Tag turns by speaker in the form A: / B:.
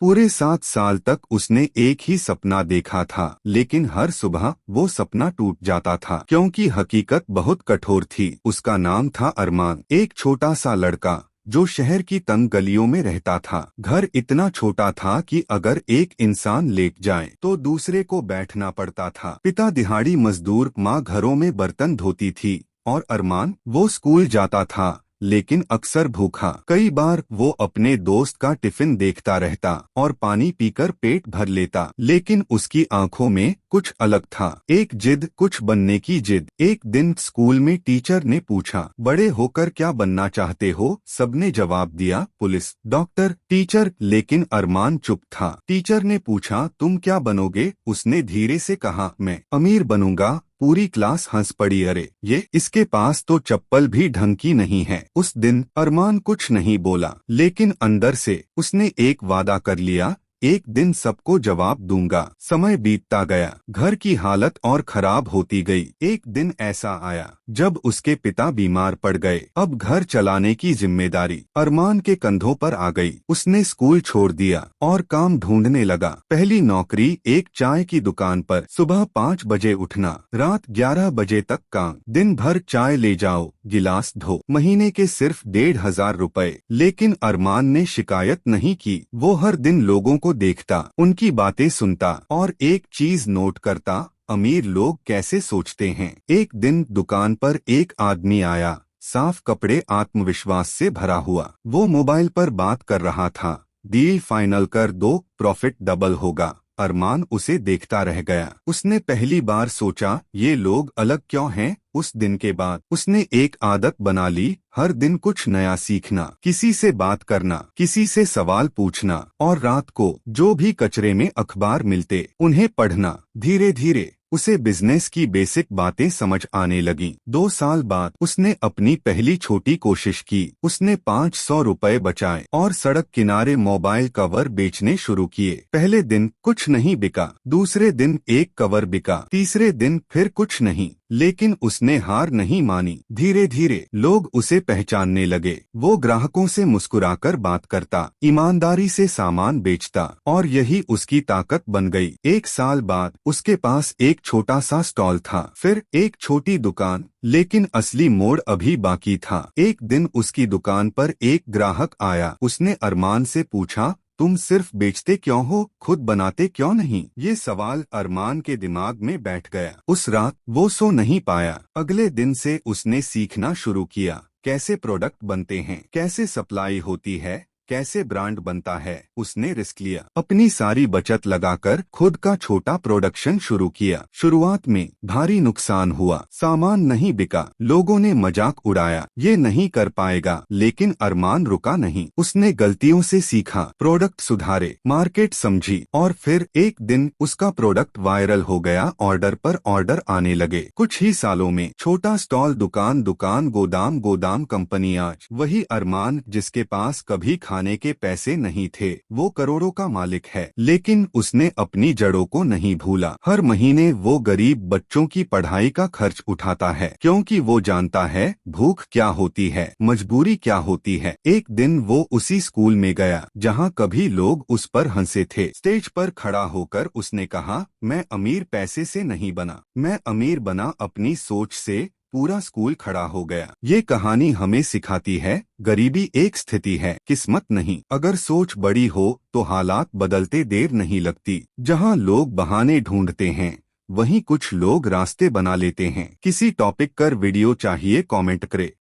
A: पूरे 7 साल तक उसने एक ही सपना देखा था, लेकिन हर सुबह वो सपना टूट जाता था क्योंकि हकीकत बहुत कठोर थी। उसका नाम था अरमान, एक छोटा सा लड़का जो शहर की तंग गलियों में रहता था। घर इतना छोटा था कि अगर एक इंसान लेट जाए तो दूसरे को बैठना पड़ता था। पिता दिहाड़ी मजदूर, माँ घरों में बर्तन धोती थी और अरमान वो स्कूल जाता था लेकिन अक्सर भूखा। कई बार वो अपने दोस्त का टिफिन देखता रहता और पानी पीकर पेट भर लेता, लेकिन उसकी आंखों में कुछ अलग था, एक जिद, कुछ बनने की जिद। एक दिन स्कूल में टीचर ने पूछा, बड़े होकर क्या बनना चाहते हो? सबने जवाब दिया, पुलिस, डॉक्टर, टीचर। लेकिन अरमान चुप था। टीचर ने पूछा, तुम क्या बनोगे? उसने धीरे से कहा, मैं अमीर बनूंगा। पूरी क्लास हंस पड़ी। अरे ये, इसके पास तो चप्पल भी ढंग की नहीं है। उस दिन अरमान कुछ नहीं बोला, लेकिन अंदर से उसने एक वादा कर लिया, एक दिन सबको जवाब दूंगा। समय बीतता गया, घर की हालत और खराब होती गई। एक दिन ऐसा आया जब उसके पिता बीमार पड़ गए। अब घर चलाने की जिम्मेदारी अरमान के कंधों पर आ गई। उसने स्कूल छोड़ दिया और काम ढूंढने लगा। पहली नौकरी एक चाय की दुकान पर। सुबह 5 बजे उठना, रात 11 बजे तक काम। दिन भर चाय ले जाओ, गिलास धो। महीने के सिर्फ 1,500 रुपए। लेकिन अरमान ने शिकायत नहीं की। वो हर दिन लोगों को देखता, उनकी बातें सुनता और एक चीज नोट करता, अमीर लोग कैसे सोचते हैं। एक दिन दुकान पर एक आदमी आया, साफ कपड़े, आत्मविश्वास से भरा हुआ। वो मोबाइल पर बात कर रहा था, डील फाइनल कर दो, प्रॉफिट डबल होगा। अरमान उसे देखता रह गया। उसने पहली बार सोचा, ये लोग अलग क्यों हैं? उस दिन के बाद उसने एक आदत बना ली, हर दिन कुछ नया सीखना, किसी से बात करना, किसी से सवाल पूछना और रात को जो भी कचरे में अखबार मिलते उन्हें पढ़ना। धीरे धीरे उसे बिजनेस की बेसिक बातें समझ आने लगी। 2 साल बाद उसने अपनी पहली छोटी कोशिश की। उसने 500 रुपए बचाए और सड़क किनारे मोबाइल कवर बेचने शुरू किए। पहले दिन कुछ नहीं बिका, दूसरे दिन एक कवर बिका, तीसरे दिन फिर कुछ नहीं, लेकिन उसने हार नहीं मानी। धीरे धीरे लोग उसे पहचानने लगे। वो ग्राहकों से मुस्कुराकर बात करता, ईमानदारी से सामान बेचता और यही उसकी ताकत बन गई। 1 साल बाद उसके पास एक छोटा सा स्टॉल था, फिर एक छोटी दुकान, लेकिन असली मोड़ अभी बाकी था। एक दिन उसकी दुकान पर एक ग्राहक आया। उसने अरमान से पूछा, तुम सिर्फ बेचते क्यों हो, खुद बनाते क्यों नहीं? ये सवाल अरमान के दिमाग में बैठ गया। उस रात वो सो नहीं पाया। अगले दिन से उसने सीखना शुरू किया, कैसे प्रोडक्ट बनते हैं, कैसे सप्लाई होती है, कैसे ब्रांड बनता है। उसने रिस्क लिया, अपनी सारी बचत लगाकर खुद का छोटा प्रोडक्शन शुरू किया। शुरुआत में भारी नुकसान हुआ, सामान नहीं बिका, लोगों ने मजाक उड़ाया, ये नहीं कर पाएगा। लेकिन अरमान रुका नहीं, उसने गलतियों से सीखा, प्रोडक्ट सुधारे, मार्केट समझी और फिर एक दिन उसका प्रोडक्ट वायरल हो गया। ऑर्डर पर ऑर्डर आने लगे। कुछ ही सालों में छोटा स्टॉल, दुकान दुकान, गोदाम गोदाम, कंपनी। आज वही अरमान जिसके पास कभी खाने के पैसे नहीं थे, वो करोड़ों का मालिक है। लेकिन उसने अपनी जड़ों को नहीं भूला। हर महीने वो गरीब बच्चों की पढ़ाई का खर्च उठाता है, क्योंकि वो जानता है भूख क्या होती है, मजबूरी क्या होती है। एक दिन वो उसी स्कूल में गया जहाँ कभी लोग उस पर हंसे थे। स्टेज पर खड़ा होकर उसने कहा, मैं अमीर पैसे से नहीं बना, मैं अमीर बना अपनी सोच से। पूरा स्कूल खड़ा हो गया। ये कहानी हमें सिखाती है, गरीबी एक स्थिति है, किस्मत नहीं। अगर सोच बड़ी हो तो हालात बदलते देर नहीं लगती। जहाँ लोग बहाने ढूंढते हैं, वहीं कुछ लोग रास्ते बना लेते हैं। किसी टॉपिक पर वीडियो चाहिए, कमेंट करे।